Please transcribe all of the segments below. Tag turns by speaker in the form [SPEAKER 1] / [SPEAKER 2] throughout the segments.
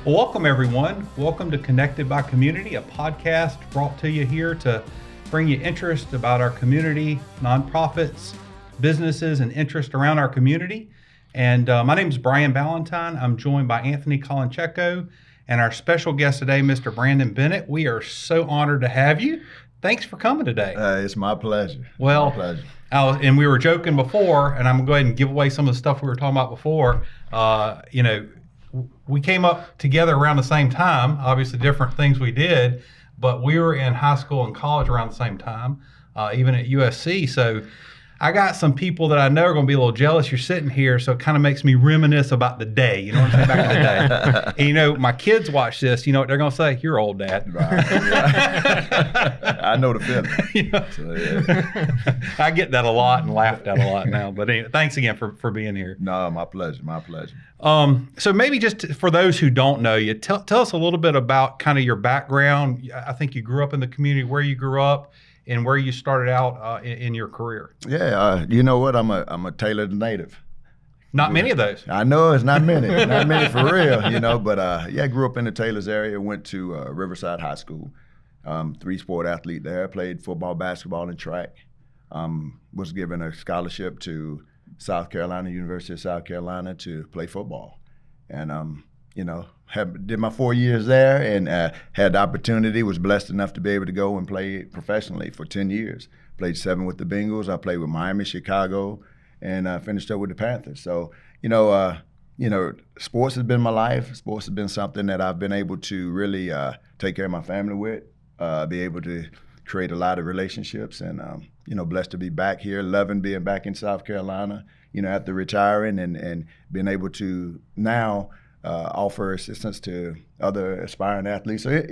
[SPEAKER 1] Well, welcome everyone. Welcome to Connected by Community, a podcast brought to you here to bring you interest about our community, nonprofits, businesses, and interest around our community. And my name is Brian Ballantyne. I'm joined by Anthony Colancheco and our special guest today, Mr. Brandon Bennett. We are so honored to have you. Thanks for coming today.
[SPEAKER 2] It's my pleasure.
[SPEAKER 1] Well,
[SPEAKER 2] my pleasure.
[SPEAKER 1] And we were joking before, and I'm going to go ahead and give away some of the stuff we were talking about before. We came up together around the same time, obviously different things we did, but we were in high school and college around the same time, even at USC. So I got some people that I know are going to be a little jealous you're sitting here, so it kind of makes me reminisce about the day, you know what I'm saying, back in the day. And, my kids watch this, you know what they're going to say? You're old, Dad.
[SPEAKER 2] Right. I know the feeling. So, yeah.
[SPEAKER 1] I get that a lot and laughed at a lot now. But anyway, thanks again for being here.
[SPEAKER 2] No, my pleasure. My pleasure.
[SPEAKER 1] So maybe just for those who don't know you, tell us a little bit about kind of your background. I think you grew up in the community, where you grew up, and where you started out in your career.
[SPEAKER 2] Yeah, you know what? I'm a Taylor native.
[SPEAKER 1] Not many of those.
[SPEAKER 2] I know it's not many, not many for real, but I grew up in the Taylor's area, went to Riverside High School, three-sport athlete there, played football, basketball, and track. Was given a scholarship to South Carolina, University of South Carolina, to play football. And, did my 4 years there and had the opportunity, was blessed enough to be able to go and play professionally for 10 years. Played 7 with the Bengals. I played with Miami, Chicago, and finished up with the Panthers. So, sports has been my life. Sports has been something that I've been able to really take care of my family with, be able to create a lot of relationships, and, blessed to be back here, loving being back in South Carolina, after retiring and being able to now offer assistance to other aspiring athletes. So,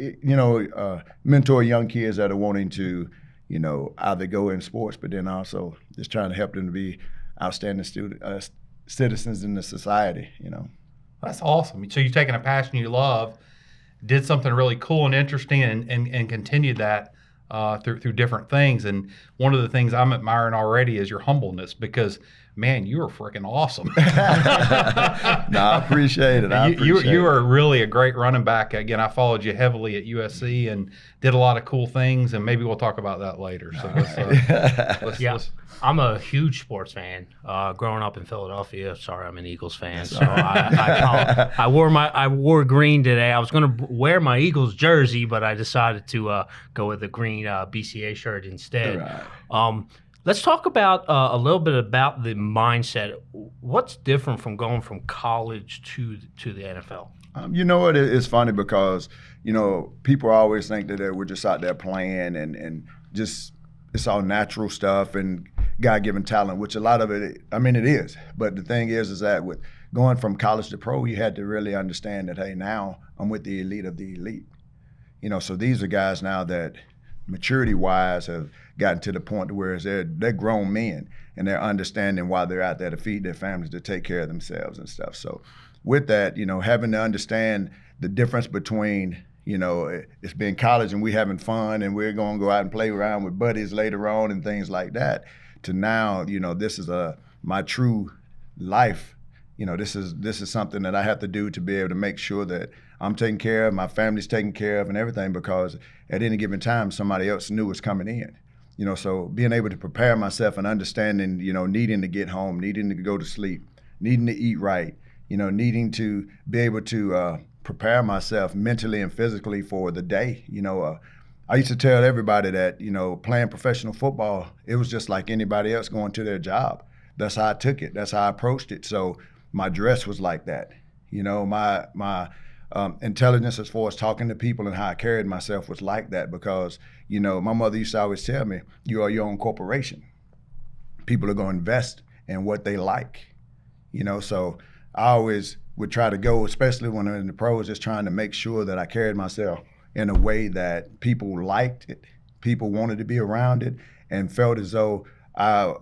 [SPEAKER 2] mentor young kids that are wanting to, either go in sports, but then also just trying to help them to be outstanding citizens in the society,
[SPEAKER 1] That's awesome. So you've taken a passion you love, did something really cool and interesting, and continued that through different things. And one of the things I'm admiring already is your humbleness, because man, you are freaking awesome.
[SPEAKER 2] No, I appreciate it.
[SPEAKER 1] You are really a great running back. Again, I followed you heavily at USC and did a lot of cool things, and maybe we'll talk about that later. So
[SPEAKER 3] I'm a huge sports fan. Growing up in Philadelphia, sorry, I'm an Eagles fan. So I wore green today. I was going to wear my Eagles jersey, but I decided to go with the green BCA shirt instead. Right. Let's talk about a little bit about the mindset. What's different from going from college to the NFL?
[SPEAKER 2] You know what? It's funny because, people always think that we're just out there playing and just it's all natural stuff and God-given talent, which a lot of it is. But the thing is that with going from college to pro, you had to really understand that, hey, now I'm with the elite of the elite. So these are guys now that maturity-wise have gotten to the point where they're grown men and they're understanding why they're out there to feed their families, to take care of themselves and stuff. So with that, having to understand the difference between, it's been college and we having fun and we're going to go out and play around with buddies later on and things like that, to now, this is my true life. This is something that I have to do to be able to make sure that I'm taken care of, my family's taken care of and everything, because at any given time, somebody else new is coming in. So being able to prepare myself and understanding, needing to get home, needing to go to sleep, needing to eat right, needing to be able to prepare myself mentally and physically for the day. I used to tell everybody that, playing professional football, it was just like anybody else going to their job. That's how I took it. That's how I approached it. So my dress was like that. My intelligence as far as talking to people and how I carried myself was like that, because, my mother used to always tell me, you are your own corporation. People are going to invest in what they like, so I always would try to go, especially when I'm in the pros, just trying to make sure that I carried myself in a way that people liked it, people wanted to be around it, and felt as though I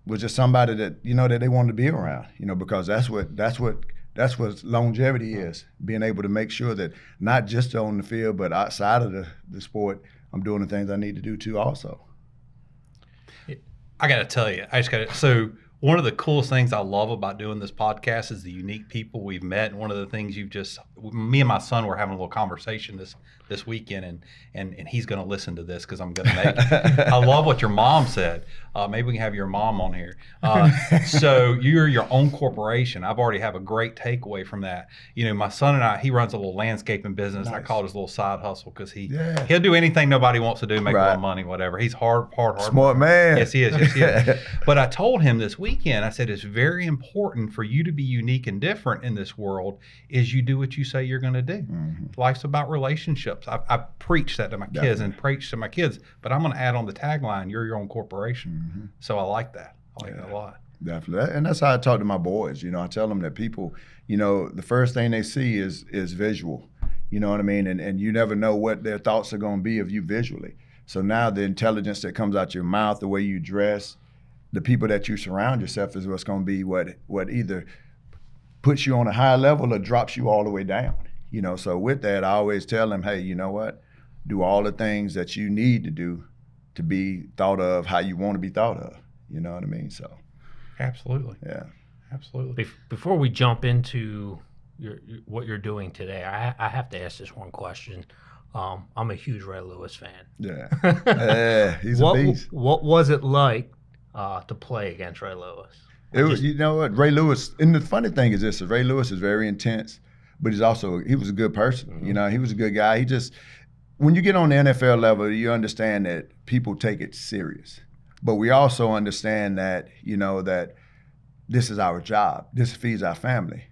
[SPEAKER 2] was just somebody that, that they wanted to be around, because that's what longevity is, being able to make sure that not just on the field, but outside of the sport, I'm doing the things I need to do too also.
[SPEAKER 1] I got to tell you, so One of the coolest things I love about doing this podcast is the unique people we've met. And one of the things me and my son were having a little conversation this weekend, and he's going to listen to this because I'm going to make it. I love what your mom said. Maybe we can have your mom on here. So you're your own corporation. I've already have a great takeaway from that. You know, my son and I, he runs a little landscaping business. Nice. I call it his little side hustle because he'll do anything nobody wants to do, make a little money, whatever. He's hard.
[SPEAKER 2] Smart man.
[SPEAKER 1] Yes, he is. Yes, he is. But I told him this weekend, I said, it's very important for you to be unique and different in this world is you do what you say you're going to do. Mm-hmm. Life's about relationships. I preach that to my kids and preach to my kids, but I'm going to add on the tagline, you're your own corporation. Mm-hmm. So I like that. I like that a lot.
[SPEAKER 2] Definitely. And that's how I talk to my boys. You know, I tell them that people, you know, the first thing they see is visual. You know what I mean? And you never know what their thoughts are going to be of you visually. So now the intelligence that comes out your mouth, the way you dress, the people that you surround yourself is what's going to be what either puts you on a high level or drops you all the way down. You know, so with that, I always tell them, hey, you know what? Do all the things that you need to do to be thought of how you want to be thought of. You know what I mean? So.
[SPEAKER 1] Absolutely.
[SPEAKER 2] Yeah.
[SPEAKER 1] Absolutely.
[SPEAKER 3] Before we jump into what you're doing today, I have to ask this one question. I'm a huge Ray Lewis fan.
[SPEAKER 2] Yeah. Yeah, he's a beast.
[SPEAKER 3] What was it like to play against Ray Lewis?
[SPEAKER 2] You know what? Ray Lewis, and the funny thing is this, Ray Lewis is very intense, but he was a good person. Mm-hmm. You know, he was a good guy. When you get on the NFL level, you understand that people take it serious. But we also understand that, you know, that this is our job. This feeds our family.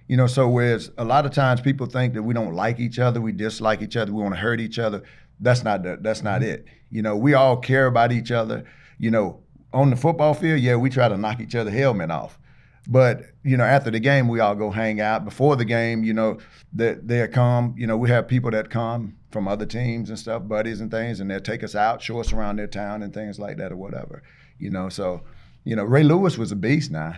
[SPEAKER 2] You know, so whereas a lot of times people think that we don't like each other, we dislike each other, we want to hurt each other. That's not it. You know, we all care about each other. You know, on the football field, yeah, we try to knock each other's helmet off. But, you know, after the game, we all go hang out. Before the game, you know, they'll come. You know, we have people that come from other teams and stuff, buddies and things, and they'll take us out, show us around their town and things like that or whatever. You know, so, you know, Ray Lewis was a beast now.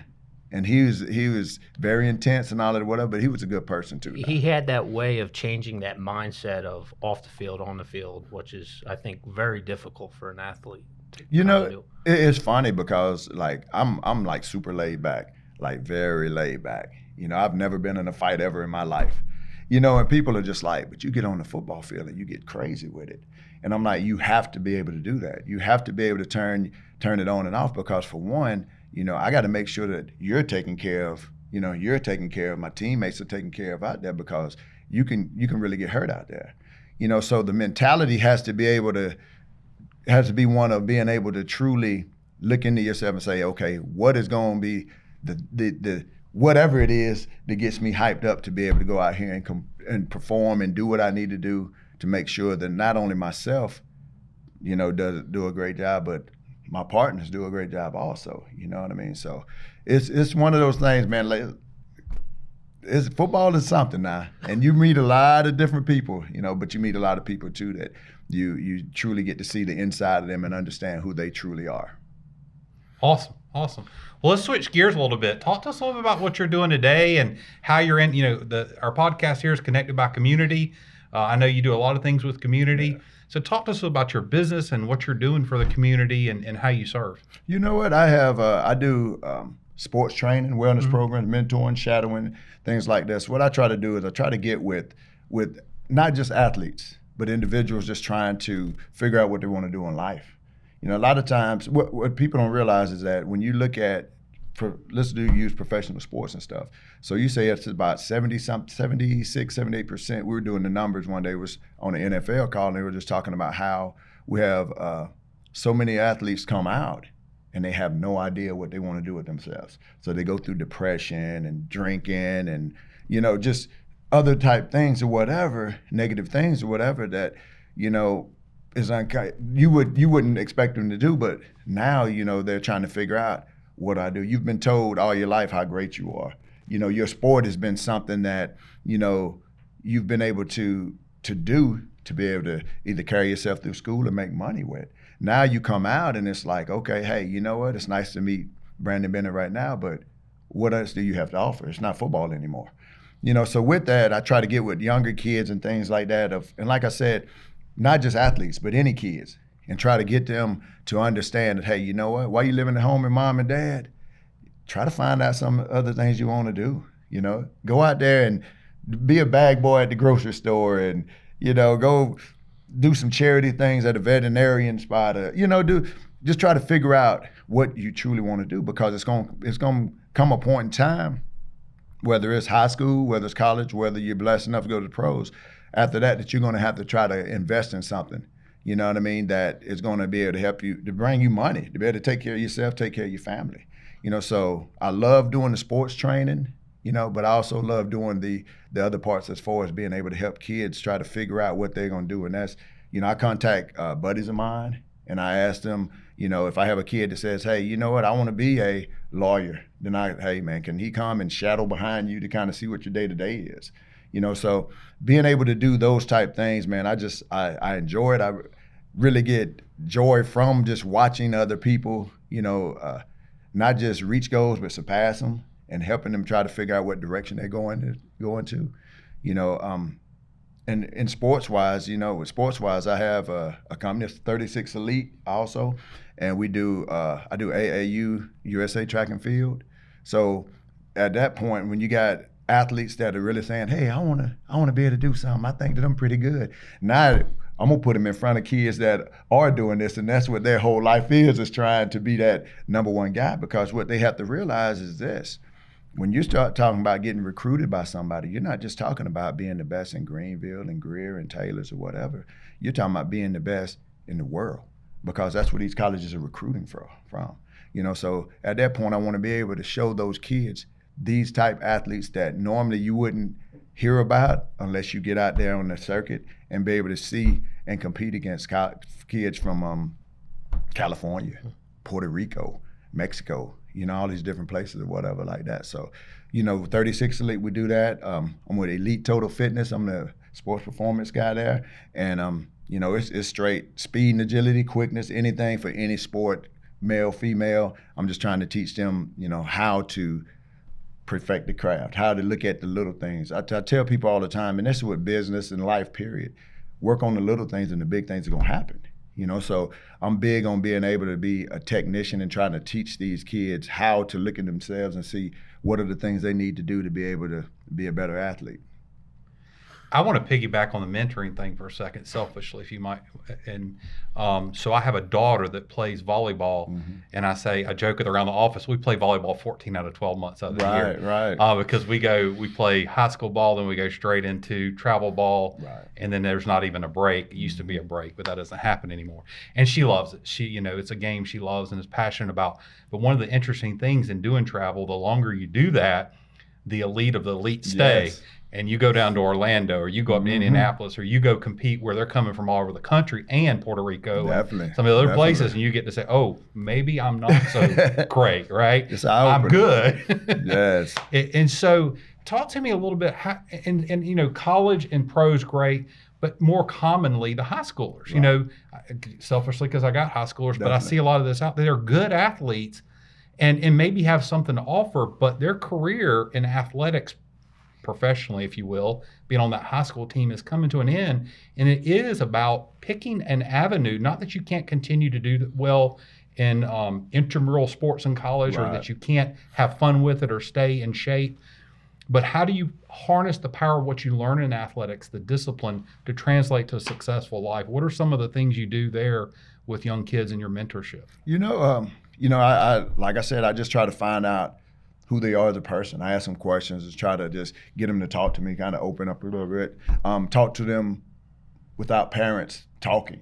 [SPEAKER 2] And he was very intense and all that, whatever, but he was a good person too.
[SPEAKER 3] He had that way of changing that mindset of off the field, on the field, which is, I think, very difficult for an athlete to do.
[SPEAKER 2] It's funny because, like, I'm like super laid back, like very laid back. You know, I've never been in a fight ever in my life. You know, and people are just like, but you get on the football field and you get crazy with it. And I'm like, you have to be able to do that. You have to be able to turn it on and off because, for one, you know, I got to make sure that you're taken care of. You know, you're taken care of. My teammates are taken care of out there because you can really get hurt out there. You know, so the mentality has to be one of being able to truly look into yourself and say, okay, what is going to be the whatever it is that gets me hyped up to be able to go out here and perform and do what I need to do to make sure that not only myself, you know, do a great job, but my partners do a great job also. You know what I mean? So it's one of those things, man. Like, football is something now, and you meet a lot of different people, you know, but you meet a lot of people too that you truly get to see the inside of them and understand who they truly are.
[SPEAKER 1] Awesome. Well, let's switch gears a little bit. Talk to us a little bit about what you're doing today and how you're in. You know, our podcast here is Connected by Community. I know you do a lot of things with community. Yeah. So talk to us about your business and what you're doing for the community and how you serve.
[SPEAKER 2] You know what? I do sports training, wellness programs, mentoring, shadowing, things like this. What I try to do is I try to get with not just athletes, but individuals just trying to figure out what they want to do in life. You know, a lot of times what people don't realize is that when you look at, use professional sports and stuff. So you say it's about 76, 78%. We were doing the numbers one day, was on the NFL call, and they were just talking about how we have so many athletes come out and they have no idea what they want to do with themselves. So they go through depression and drinking and, you know, just other type things or whatever, negative things or whatever that, you know, is you wouldn't expect them to do, but now, you know, they're trying to figure out what I do. You've been told all your life how great you are. You know, your sport has been something that, you know, you've been able to do to be able to either carry yourself through school or make money with. Now you come out and it's like, okay, hey, you know what? It's nice to meet Brandon Bennett right now, but what else do you have to offer? It's not football anymore. You know, so with that, I try to get with younger kids and things like that. And like I said, not just athletes, but any kids, and try to get them to understand that, hey, you know what? While you living at home with mom and dad, try to find out some other things you want to do. Go out there and be a bag boy at the grocery store, and go do some charity things at a veterinarian spot. Just try to figure out what you truly want to do, because it's going to come a point in time, whether it's high school, whether it's college, whether you're blessed enough to go to the pros, after that you're going to have to try to invest in something, you know what I mean, that is going to be able to help you, to bring you money, to be able to take care of yourself, take care of your family. So I love doing the sports training, but I also love doing the other parts as far as being able to help kids try to figure out what they're going to do. And that's, I contact buddies of mine, and I ask them, if I have a kid that says, hey, you know what, I want to be a lawyer, then hey man, can he come and shadow behind you to kind of see what your day-to-day is? So being able to do those type things, man, I enjoy it. I really get joy from just watching other people, not just reach goals, but surpass them, and helping them try to figure out what direction they're going to. And sports-wise, I have a company, it's 36 Elite also, and I do AAU, USA Track and Field. So at that point, when you got athletes that are really saying, hey, I want to be able to do something, I think that I'm pretty good. Now I'm gonna put them in front of kids that are doing this, and that's what their whole life is trying to be that number one guy. Because what they have to realize is this: when you start talking about getting recruited by somebody, you're not just talking about being the best in Greenville and Greer and Taylor's or whatever. You're talking about being the best in the world, because that's what these colleges are recruiting from. So at that point, I want to be able to show those kids these type athletes that normally you wouldn't hear about unless you get out there on the circuit, and be able to see and compete against kids from California, Puerto Rico, Mexico, all these different places or whatever like that. So, 36 Elite, we do that. I'm with Elite Total Fitness. I'm the sports performance guy there. And, it's straight speed and agility, quickness, anything for any sport, male, female. I'm just trying to teach them, how to perfect the craft, how to look at the little things. I tell people all the time, and this is with business and life, period, work on the little things and the big things are going to happen. So I'm big on being able to be a technician and trying to teach these kids how to look at themselves and see what are the things they need to do to be able to be a better athlete.
[SPEAKER 1] I want to piggyback on the mentoring thing for a second, selfishly, if you might. And so I have a daughter that plays volleyball, and I joke with her around the office, we play volleyball 14 out of 12 months out of the year.
[SPEAKER 2] Right.
[SPEAKER 1] Because we play high school ball, then we go straight into travel ball, and then there's not even a break. It used to be a break, but that doesn't happen anymore. And she loves it. She, it's a game she loves and is passionate about. But one of the interesting things in doing travel, the longer you do that, the elite of the elite stay. Yes. And you go down to Orlando, or you go up to Indianapolis, or you go compete where they're coming from all over the country and Puerto Rico and some of the other places, and you get to say, oh, maybe I'm not so great, right? I'm good.
[SPEAKER 2] Yes.
[SPEAKER 1] And so talk to me a little bit, how, and college and pros, great, but more commonly the high schoolers, selfishly because I got high schoolers, but I see a lot of this out there. They're good athletes and maybe have something to offer, but their career in athletics professionally, if you will, being on that high school team is coming to an end. And it is about picking an avenue, not that you can't continue to do well in intramural sports in college, or that you can't have fun with it or stay in shape, but how do you harness the power of what you learn in athletics, the discipline, to translate to a successful life? What are some of the things you do there with young kids in your mentorship?
[SPEAKER 2] I like I said, I just try to find out who they are as a person. I ask them questions, just try to just get them to talk to me, kind of open up a little bit. Talk to them without parents talking.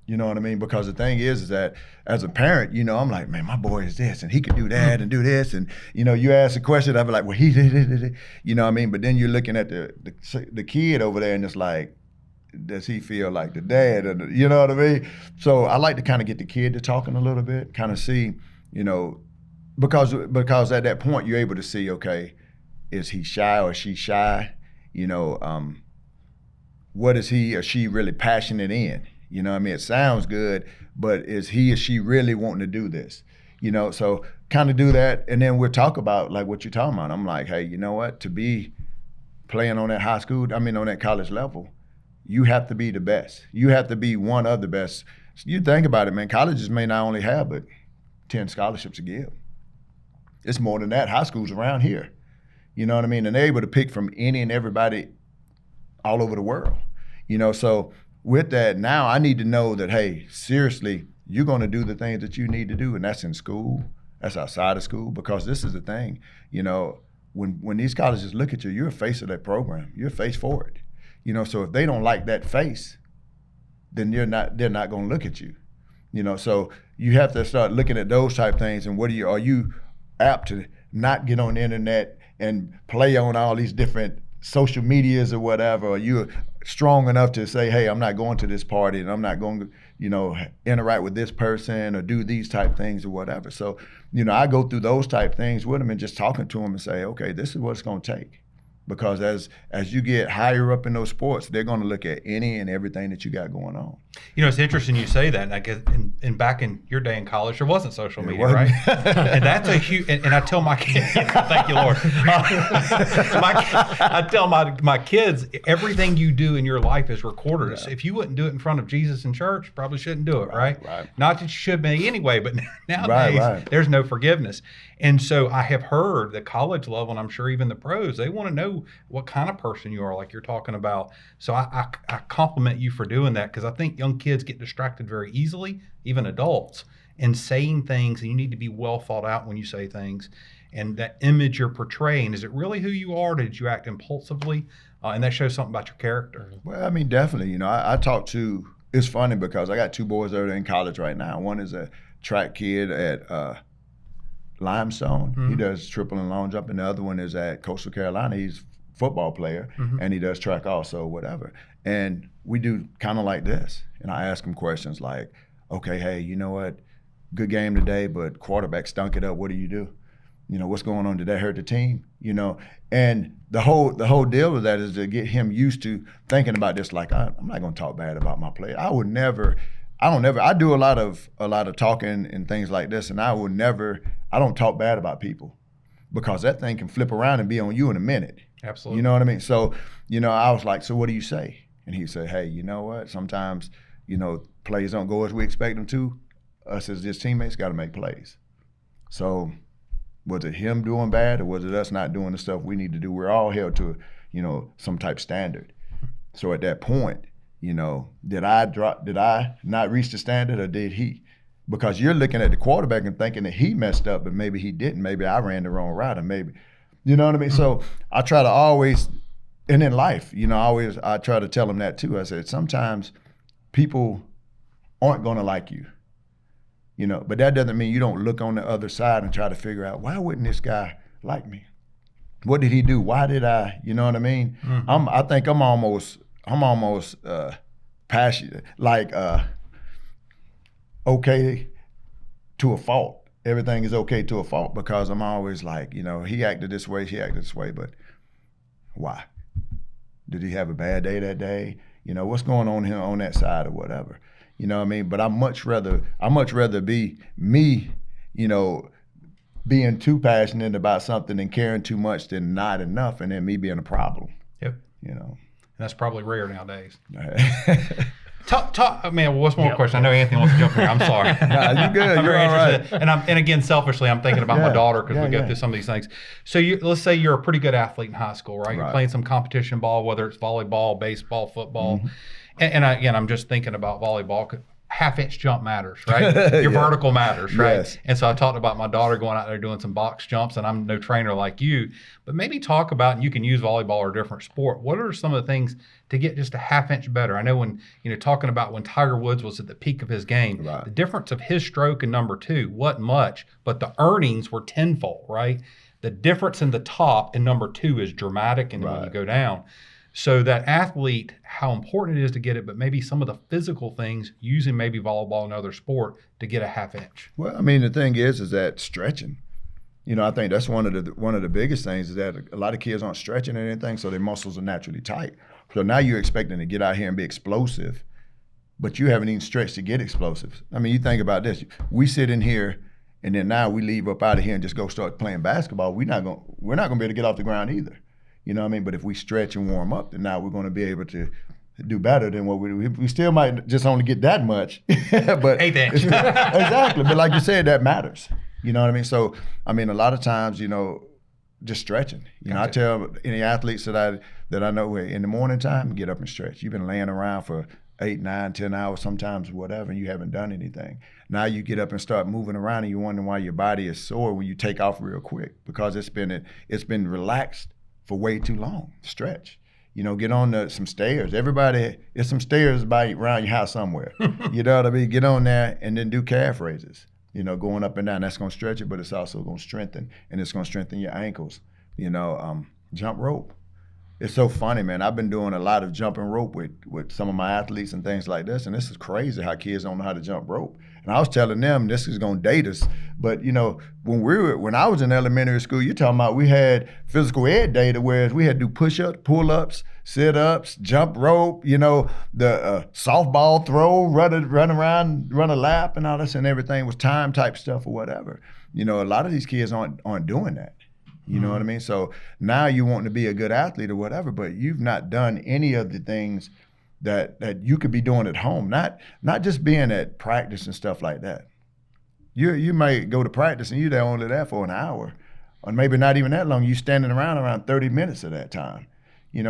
[SPEAKER 2] You know what I mean? Because the thing is that as a parent, I'm like, man, my boy is this, and he could do that and do this. And, you ask a question, I'd be like, well, he did it. You know what I mean? But then you're looking at the kid over there, and it's like, does he feel like the dad? You know what I mean? So I like to kind of get the kid to talking a little bit, kind of see, because at that point you're able to see, okay, is he shy or is she shy? What is he or she really passionate in? It sounds good, but is he or she really wanting to do this? So kind of do that, and then we'll talk about like what you're talking about. I'm like, hey, you know what? To be playing on that on that college level, you have to be the best. You have to be one of the best. You think about it, man, colleges may not only have but 10 scholarships to give. it's more than that. High school's around here. You know what I mean? And they're able to pick from any and everybody all over the world. You know, so with that, now I need to know that, hey, seriously, you're going to do the things that you need to do, and that's in school, that's outside of school, because this is the thing, you know, when these colleges look at you, you're a face of that program. You're a face for it. You know, so if they don't like that face, then they're not going to look at you. You know, so you have to start looking at those type things, and are you apt to not get on the internet and play on all these different social medias or whatever? Are you strong enough to say, hey, I'm not going to this party and I'm not going to, you know, interact with this person or do these type things or whatever? So, you know, I go through those type things with them and just talking to them and say, okay, this is what it's going to take. Because as you get higher up in those sports, they're going to look at any and everything that you got going on.
[SPEAKER 1] You know, it's interesting you say that. I guess in back in your day in college, there wasn't social media, right? And that's a huge. And I tell my kids, thank you, Lord. I tell my kids, everything you do in your life is recorded. Yeah. So if you wouldn't do it in front of Jesus in church, probably shouldn't do it, right? Not that you should be anyway, but nowadays there's no forgiveness. And so I have heard the college level, and I'm sure even the pros, they want to know what kind of person you are, like you're talking about. So I compliment you for doing that, because I think young kids get distracted very easily, even adults, in saying things, and you need to be well thought out when you say things. And that image you're portraying, is it really who you are? Did you act impulsively? And that shows something about your character.
[SPEAKER 2] Well, I mean, definitely. You know, I talk to, it's funny because I got two boys that are in college right now. One is a track kid at Limestone. Mm-hmm. He does triple and long jump, and the other one is at Coastal Carolina. He's a football player, and he does track also, whatever. And we do kind of like this. And I ask him questions like, okay, hey, you know what? Good game today, but quarterback stunk it up. What do you do? You know, what's going on? Did that hurt the team? You know, and the whole deal with that is to get him used to thinking about this. Like, I'm not going to talk bad about my player. I do a lot of talking and things like this, and I don't talk bad about people, because that thing can flip around and be on you in a minute.
[SPEAKER 1] Absolutely.
[SPEAKER 2] You know what I mean? So, you know, I was like, so what do you say? And he said, hey, you know what? Sometimes, you know, plays don't go as we expect them to. Us as just teammates got to make plays. So was it him doing bad, or was it us not doing the stuff we need to do? We're all held to, you know, some type standard. So at that point, you know, did I not reach the standard, or did he? Because you're looking at the quarterback and thinking that he messed up, but maybe he didn't. Maybe I ran the wrong route, or maybe, you know what I mean? So I try to always, and in life, you know, I try to tell them that too. I said, sometimes people aren't going to like you, you know, but that doesn't mean you don't look on the other side and try to figure out, why wouldn't this guy like me? What did he do? Why did I, you know what I mean? Mm-hmm. I think I'm almost passionate, like okay to a fault. Everything is okay to a fault, because I'm always like, you know, he acted this way, but why? Did he have a bad day that day? You know, what's going on here on that side or whatever? You know what I mean? But I much rather be me, you know, being too passionate about something and caring too much than not enough, and then me being a problem.
[SPEAKER 1] Yep.
[SPEAKER 2] You know.
[SPEAKER 1] And that's probably rare nowadays. Talk, man. What's more question? I know Anthony wants to jump in here. I'm sorry.
[SPEAKER 2] Nah, you good. You're all right.
[SPEAKER 1] And again, selfishly, I'm thinking about my daughter, because we go through some of these things. So let's say you're a pretty good athlete in high school, right? You're playing some competition ball, whether it's volleyball, baseball, football, and I'm just thinking about volleyball. Half-inch jump matters, right? Your vertical matters, right? Yes. And so I talked about my daughter going out there doing some box jumps, and I'm no trainer like you, but maybe talk about, and you can use volleyball or a different sport, what are some of the things to get just a half-inch better? I know when, you know, talking about when Tiger Woods was at the peak of his game, the difference of his stroke and number two wasn't much, but the earnings were tenfold, right? The difference in the top and number two is dramatic, and then when you go down. So that athlete, how important it is to get it, but maybe some of the physical things, using maybe volleyball and other sport to get a half-inch.
[SPEAKER 2] Well, I mean, the thing is that stretching. You know, I think that's one of the biggest things, is that a lot of kids aren't stretching or anything, so their muscles are naturally tight. So now you're expecting to get out here and be explosive, but you haven't even stretched to get explosive. I mean, you think about this. We sit in here, and then now we leave up out of here and just go start playing basketball. We're not going to be able to get off the ground either. You know what I mean? But if we stretch and warm up, then now we're going to be able to do better than what we still might just only get that much. But
[SPEAKER 1] exactly.
[SPEAKER 2] But like you said, that matters. You know what I mean? So, I mean, a lot of times, just stretching. I tell any athletes that I know, in the morning time, get up and stretch. You've been laying around for 8, 9, 10 hours, sometimes whatever, and you haven't done anything. Now you get up and start moving around, and you wonder why your body is sore when you take off real quick, because it's been relaxed for way too long. Stretch. Get on some stairs. Everybody, there's some stairs around your house somewhere. You know what I mean? Get on there and then do calf raises. Going up and down. That's going to stretch it, but it's also going to strengthen, and it's going to strengthen your ankles. Jump rope. It's so funny, man. I've been doing a lot of jumping rope with some of my athletes and things like this, and this is crazy how kids don't know how to jump rope. And I was telling them this is going to date us, but when I was in elementary school, you're talking about we had physical ed data, whereas we had to do push-ups, pull-ups, sit-ups, jump rope, the softball throw, run around, run a lap, and all this, and everything was time type stuff or whatever. A lot of these kids aren't doing that. You know what I mean? So now you want to be a good athlete or whatever, but you've not done any of the things that you could be doing at home. Not just being at practice and stuff like that. You might go to practice and you're only there for an hour, or maybe not even that long. You're standing around 30 minutes of that time.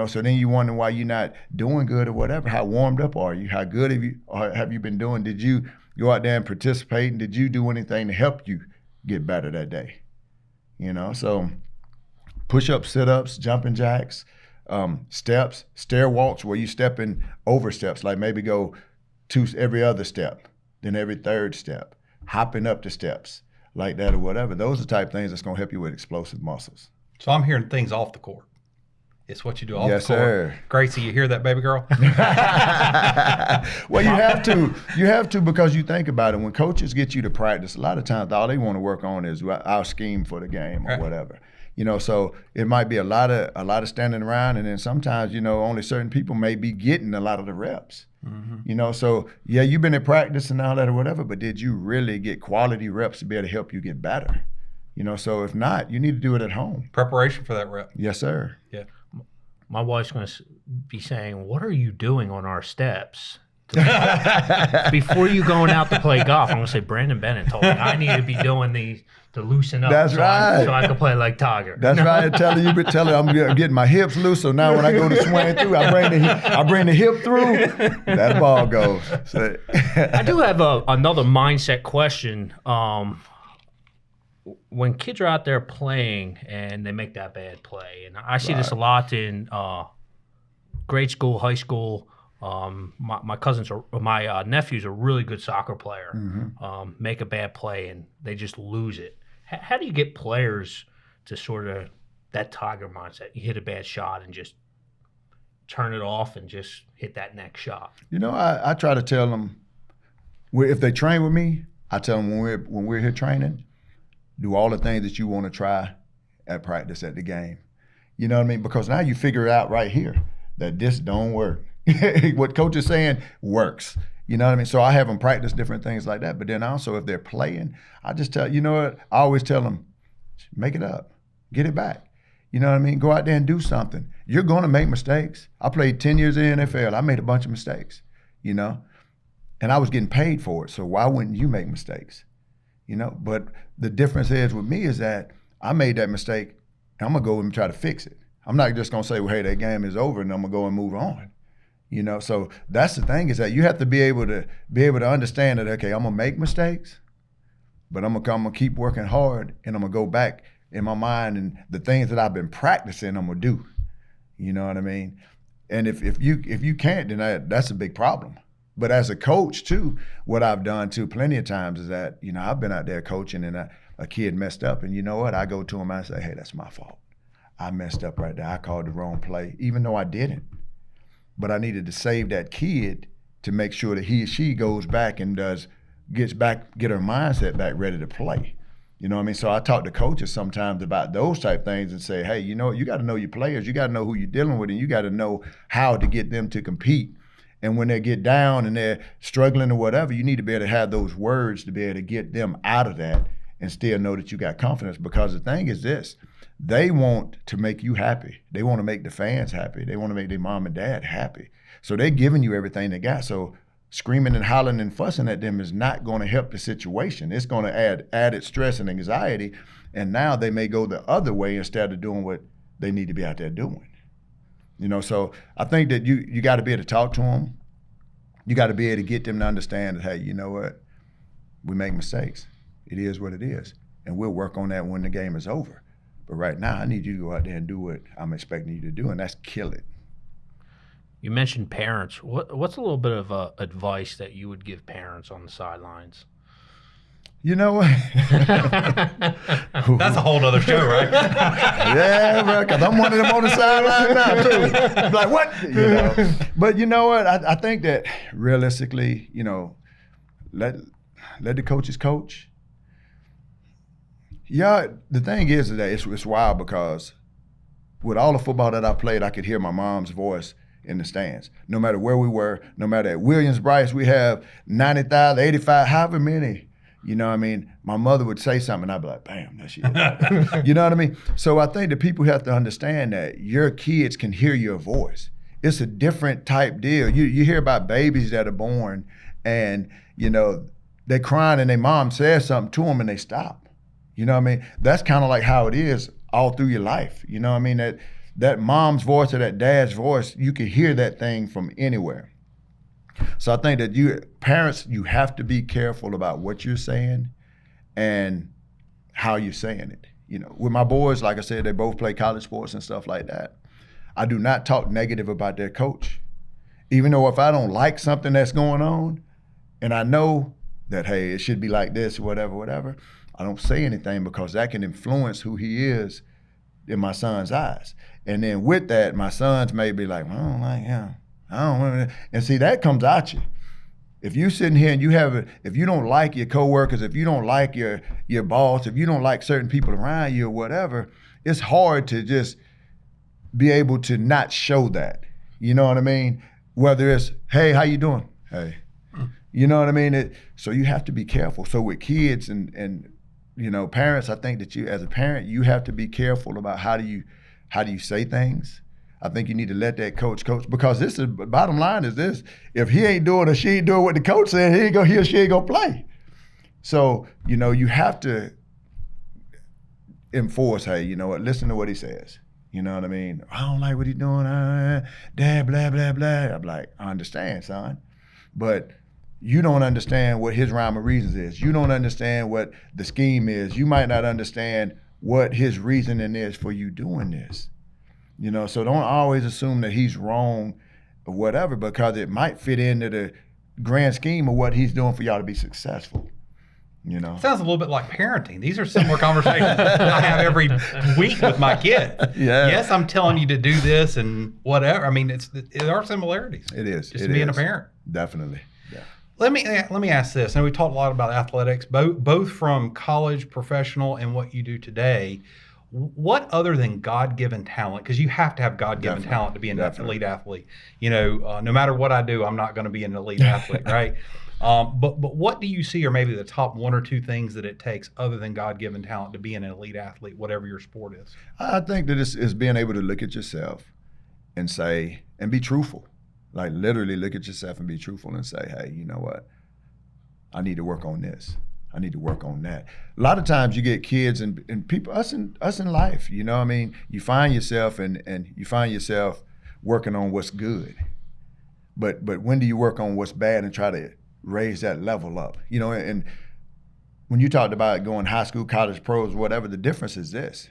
[SPEAKER 2] So then you wonder why you're not doing good or whatever. How warmed up are you? How good have you been doing? Did you go out there and participate? And did you do anything to help you get better that day? So push-ups, sit-ups, jumping jacks, steps, stair walks where you stepping over steps, like maybe go every other step, then every third step, hopping up the steps like that or whatever. Those are the type of things that's going to help you with explosive muscles.
[SPEAKER 1] So I'm hearing things off the court. It's what you do off the court.
[SPEAKER 2] Yes, sir.
[SPEAKER 1] Gracie, you hear that, baby girl?
[SPEAKER 2] Well, you have to because you think about it. When coaches get you to practice, a lot of times all they want to work on is our scheme for the game or whatever. So it might be a lot of standing around, and then sometimes, only certain people may be getting a lot of the reps. Mm-hmm. So yeah, you've been in practice and all that or whatever, but did you really get quality reps to be able to help you get better? So if not, you need to do it at home.
[SPEAKER 1] Preparation for that rep.
[SPEAKER 2] Yes, sir.
[SPEAKER 1] Yeah.
[SPEAKER 3] My wife's going to be saying, "What are you doing on our steps?" Before you going out to play golf. I'm going to say, Brandon Bennett told me I need to be doing to loosen up.
[SPEAKER 2] That's right.
[SPEAKER 3] So I can play like Tiger.
[SPEAKER 2] That's right. Tell her I'm getting my hips loose. So now when I go to swing through, I bring the hip through. That ball goes. So.
[SPEAKER 3] I do have another mindset question. When kids are out there playing and they make that bad play, and I see this a lot in grade school, high school. My cousins or my nephew's a really good soccer player. Mm-hmm. Make a bad play and they just lose it. How do you get players to sort of that Tiger mindset? You hit a bad shot and just turn it off and just hit that next shot.
[SPEAKER 2] I try to tell them, if they train with me, I tell them when we're here training, do all the things that you want to try at practice at the game. You know what I mean? Because now you figure it out right here that this don't work. What coach is saying works. You know what I mean? So I have them practice different things like that. But then also if they're playing, I just tell, I always tell them, make it up, get it back. You know what I mean? Go out there and do something. You're going to make mistakes. I played 10 years in the NFL. I made a bunch of mistakes, and I was getting paid for it. So why wouldn't you make mistakes? But the difference is with me is that I made that mistake and I'm going to go and try to fix it. I'm not just going to say, well, hey, that game is over and I'm going to go and move on. So that's the thing is that you have to be able to understand that, okay, I'm going to make mistakes, but I'm going to keep working hard and I'm going to go back in my mind and the things that I've been practicing, I'm going to do. You know what I mean? And if you can't, then that's a big problem. But as a coach too, what I've done too plenty of times is that, I've been out there coaching and a kid messed up and you know what? I go to him and I say, hey, that's my fault. I messed up right there. I called the wrong play, even though I didn't. But I needed to save that kid to make sure that he or she goes back and get her mindset back ready to play. You know what I mean? So I talk to coaches sometimes about those type things and say, hey, you got to know your players. You got to know who you're dealing with and you got to know how to get them to compete. And when they get down and they're struggling or whatever, you need to be able to have those words to be able to get them out of that and still know that you got confidence. Because the thing is this, they want to make you happy. They want to make the fans happy. They want to make their mom and dad happy. So they're giving you everything they got. So screaming and hollering and fussing at them is not going to help the situation. It's going to add added stress and anxiety, and now they may go the other way instead of doing what they need to be out there doing. So I think that you got to be able to talk to them. You got to be able to get them to understand that, hey, you know what? We make mistakes. It is what it is. And we'll work on that when the game is over. But right now, I need you to go out there and do what I'm expecting you to do, and that's kill it.
[SPEAKER 3] You mentioned parents. What's a little bit of advice that you would give parents on the sidelines?
[SPEAKER 2] You know what?
[SPEAKER 1] That's a whole other show, right?
[SPEAKER 2] Yeah, bro, because I'm one of them on the sideline now, too. I'm like, what? But you know what? I think that realistically, let the coaches coach. Yeah, the thing is that it's wild because with all the football that I played, I could hear my mom's voice in the stands. No matter where we were, no matter at Williams-Brice, we have 90,000, 85, however many. My mother would say something, and I'd be like, bam, there she is. You know what I mean? So I think that people have to understand that your kids can hear your voice. It's a different type deal. You hear about babies that are born, and, they're crying, and their mom says something to them, and they stop. You know what I mean? That's kind of like how it is all through your life. You know what I mean? That mom's voice or that dad's voice, you can hear that thing from anywhere. So I think that parents, you have to be careful about what you're saying and how you're saying it. With my boys, like I said, they both play college sports and stuff like that. I do not talk negative about their coach. Even though if I don't like something that's going on and I know that, hey, it should be like this, whatever, I don't say anything because that can influence who he is in my son's eyes. And then with that, my sons may be like, well, I don't like him. I don't want to. And see, that comes at you. If you sitting here and if you don't like your coworkers, if you don't like your boss, if you don't like certain people around you or whatever, it's hard to just be able to not show that. You know what I mean? Whether it's, hey, how you doing? Hey. You know what I mean? So you have to be careful. So with kids and parents, I think that as a parent, you have to be careful about how do you say things. I think you need to let that coach because bottom line is this: if he ain't doing or she ain't doing what the coach said, he or she ain't gonna play. So you have to enforce. Hey, you know what? Listen to what he says. You know what I mean? I don't like what he's doing. Dad, blah blah blah. I'm like, I understand, son, but you don't understand what his rhyme of reasons is. You don't understand what the scheme is. You might not understand what his reasoning is for you doing this. So don't always assume that he's wrong or whatever, because it might fit into the grand scheme of what he's doing for y'all to be successful.
[SPEAKER 1] Sounds a little bit like parenting. These are similar conversations I have every week with my kids. Yeah. Yes, I'm telling you to do this and whatever. I mean, there are similarities.
[SPEAKER 2] It is.
[SPEAKER 1] Just being a parent.
[SPEAKER 2] Definitely. Yeah.
[SPEAKER 1] Let me ask this. And we talked a lot about athletics, both from college, professional, and what you do today. What other than God-given talent, because you have to have God-given talent to be an elite athlete. No matter what I do, I'm not going to be an elite athlete, right? But what do you see are maybe the top one or two things that it takes other than God-given talent to be an elite athlete, whatever your sport is?
[SPEAKER 2] I think that it's being able to look at yourself and say, and be truthful. Like literally look at yourself and be truthful and say, hey, you know what? I need to work on this. I need to work on that. A lot of times you get kids and people, us in life, you find yourself and you find yourself working on what's good. But when do you work on what's bad and try to raise that level up? And when you talked about going high school, college, pros, whatever, the difference is this.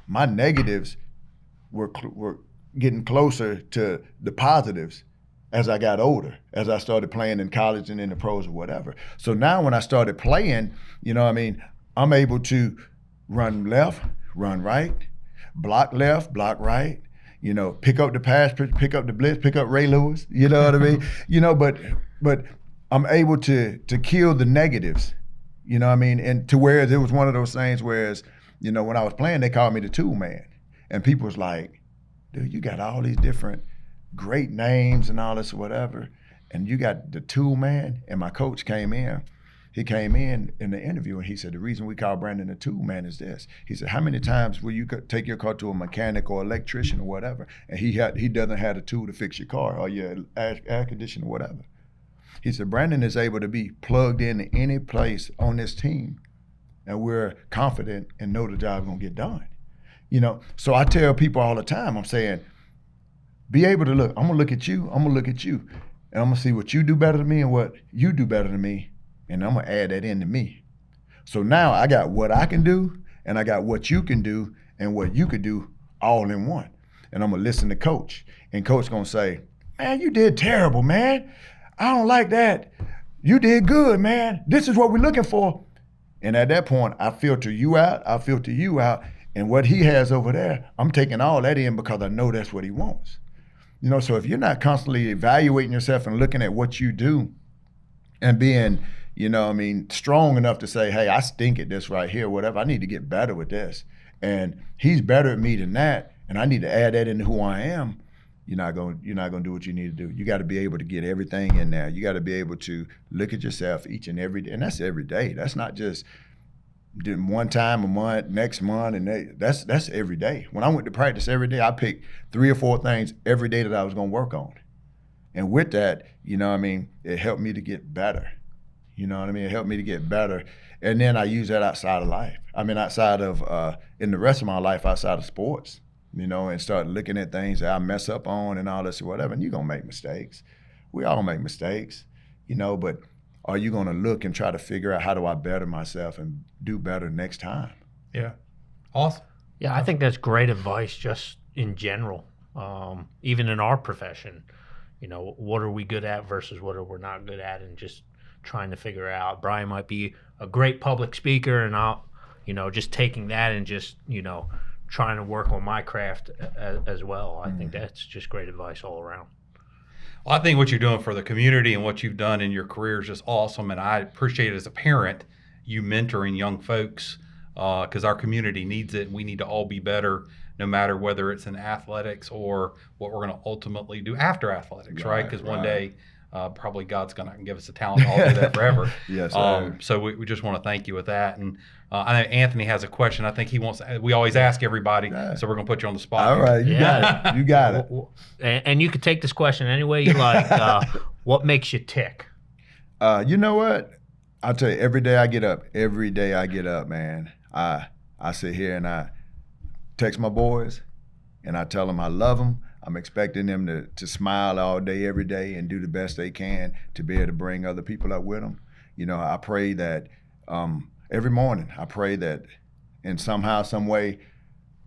[SPEAKER 2] My negatives were getting closer to the positives as I got older, as I started playing in college and in the pros or whatever. So now when I started playing, I'm able to run left, run right, block left, block right, pick up the pass, pick up the blitz, pick up Ray Lewis, you know what I mean? But I'm able to kill the negatives, and to where it was one of those things whereas, when I was playing, they called me the tool man. And people was like, dude, you got all these different great names and all this whatever, and you got the tool man. And my coach came in. He came in the interview and he said, the reason we call Brandon the tool man is this. He said, how many times will you take your car to a mechanic or electrician or whatever, and he doesn't have a tool to fix your car or your air conditioner or whatever? He said, Brandon is able to be plugged into any place on this team, and we're confident and know the job's gonna get done. So I tell people all the time, I'm saying, be able to look. I'm gonna look at you. I'm gonna look at you, and I'm gonna see what you do better than me and what you do better than me, and I'm gonna add that into me. So now I got what I can do, and I got what you can do, and what you could do all in one. And I'm gonna listen to coach, and coach gonna say, man, you did terrible, man. I don't like that. You did good, man. This is what we're looking for. And at that point, I filter you out, and what he has over there, I'm taking all that in because I know that's what he wants. So if you're not constantly evaluating yourself and looking at what you do and being, strong enough to say, hey, I stink at this right here, whatever, I need to get better with this. And he's better at me than that, and I need to add that into who I am. You're not gonna do what you need to do. You got to be able to get everything in there. You got to be able to look at yourself each and every day, and that's every day. That's not just one time a month, next month, and that's every day. When I went to practice every day, I picked 3 or 4 things every day that I was gonna work on, and with that, it helped me to get better. It helped me to get better, and then I use that outside of life. Outside of in the rest of my life, outside of sports. And start looking at things that I mess up on and all this or whatever. And you're going to make mistakes. We all make mistakes, but are you going to look and try to figure out how do I better myself and do better next time?
[SPEAKER 1] Yeah. Awesome.
[SPEAKER 3] Yeah, I think that's great advice just in general. Even in our profession, what are we good at versus what are we not good at, and just trying to figure out. Brian might be a great public speaker, and I'll, just taking that and just, trying to work on my craft as well. I think that's just great advice all around.
[SPEAKER 1] Well, I think what you're doing for the community and what you've done in your career is just awesome. And I appreciate it as a parent, you mentoring young folks, because our community needs it. We need to all be better, no matter whether it's in athletics or what we're going to ultimately do after athletics, right? Because one day, probably God's going to give us the talent to all do that forever.
[SPEAKER 2] Yes, sir.
[SPEAKER 1] So we just want to thank you with that. And I know Anthony has a question. I think he wants. We always ask everybody, so we're going to put you on the spot.
[SPEAKER 2] All right, you got it. You got it.
[SPEAKER 3] And you could take this question any way you like. What makes you tick?
[SPEAKER 2] You know what? I'll tell you. Every day I get up, man. I sit here and I text my boys, and I tell them I love them. I'm expecting them to smile all day, every day, and do the best they can to be able to bring other people up with them. I pray that every morning, I pray that in somehow, some way,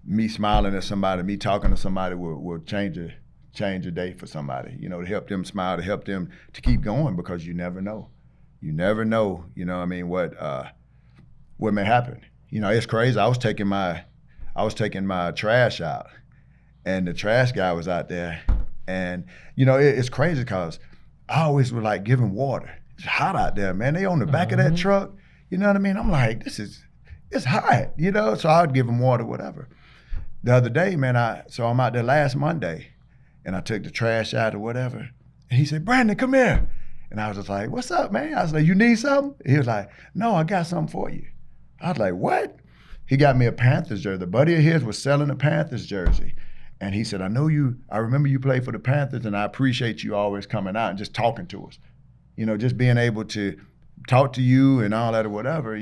[SPEAKER 2] me smiling at somebody, me talking to somebody will change a day for somebody, to help them smile, to help them to keep going, because you never know. You never know, what may happen. It's crazy. I was taking my trash out, and the trash guy was out there, and it's crazy because I always would like give him water. It's hot out there, man. They on the back of that truck, you know what I mean? I'm like, it's hot, so I would give him water, whatever. The other day, man, so I'm out there last Monday, and I took the trash out or whatever, and he said, Brandon, come here. And I was just like, what's up, man? I was like, you need something? He was like, no, I got something for you. I was like, what? He got me a Panthers jersey. A buddy of his was selling a Panthers jersey. And he said, I remember you played for the Panthers, and I appreciate you always coming out and just talking to us. Just being able to talk to you and all that or whatever,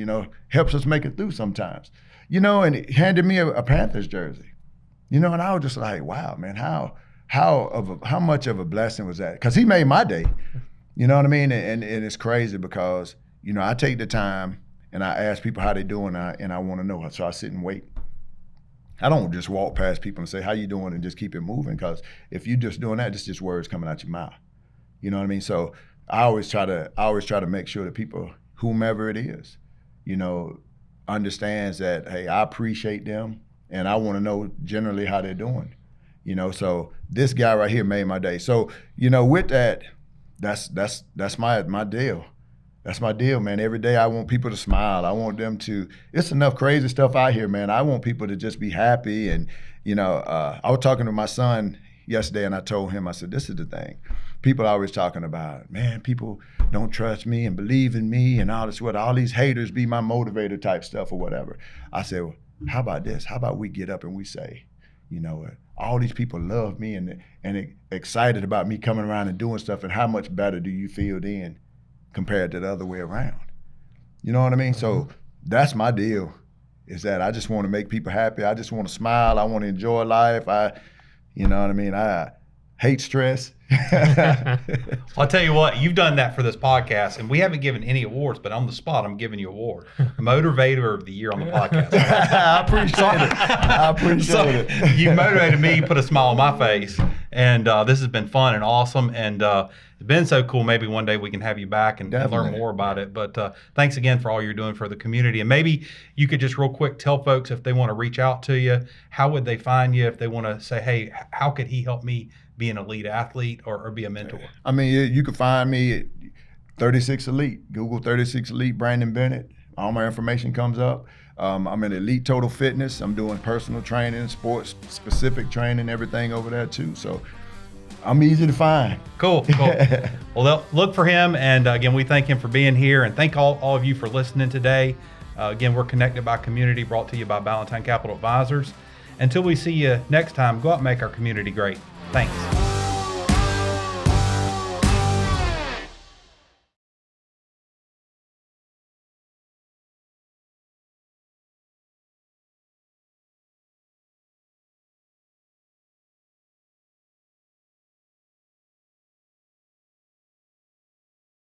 [SPEAKER 2] helps us make it through sometimes. And he handed me a Panthers jersey. And I was just like, wow, man, how much of a blessing was that? Because he made my day. You know what I mean? And it's crazy because, I take the time and I ask people how they doing, and I want to know. So I sit and wait. I don't just walk past people and say, how you doing, and just keep it moving, because if you're just doing that, it's just words coming out your mouth. You know what I mean? So I always try to make sure that people, whomever it is, understands that, hey, I appreciate them, and I want to know generally how they're doing. So this guy right here made my day. So, with that, that's my deal. That's my deal, man. Every day I want people to smile. I want them to, it's enough crazy stuff out here, man. I want people to just be happy. And, I was talking to my son yesterday, and I told him, I said, this is the thing. People are always talking about, man, people don't trust me and believe in me and all this, all these haters be my motivator type stuff or whatever. I said, well, how about this? How about we get up and we say, all these people love me and excited about me coming around and doing stuff, and how much better do you feel then compared to the other way around? You know what I mean? So that's my deal, is that I just want to make people happy. I just want to smile. I want to enjoy life. You know what I mean? I hate stress.
[SPEAKER 1] I'll tell you what, you've done that for this podcast, and we haven't given any awards, but on the spot, I'm giving you an award. Motivator of the Year on the podcast.
[SPEAKER 2] I appreciate it.
[SPEAKER 1] You motivated me, put a smile on my face, and this has been fun and awesome, and it's been so cool. Maybe one day we can have you back and learn more about it. But thanks again for all you're doing for the community. And maybe you could just real quick tell folks, if they want to reach out to you, how would they find you? If they want to say, hey, how could he help me be an elite athlete or be a mentor?
[SPEAKER 2] I mean, you can find me at 36 Elite. Google 36 Elite Brandon Bennett. All my information comes up. I'm in Elite Total Fitness. I'm doing personal training, sports specific training, everything over there too. So I'm easy to find.
[SPEAKER 1] Cool. Well, look for him. And again, we thank him for being here, and thank all of you for listening today. Again, we're Connected by Community, brought to you by Ballantine Capital Advisors. Until we see you next time, go out and make our community great. Thanks.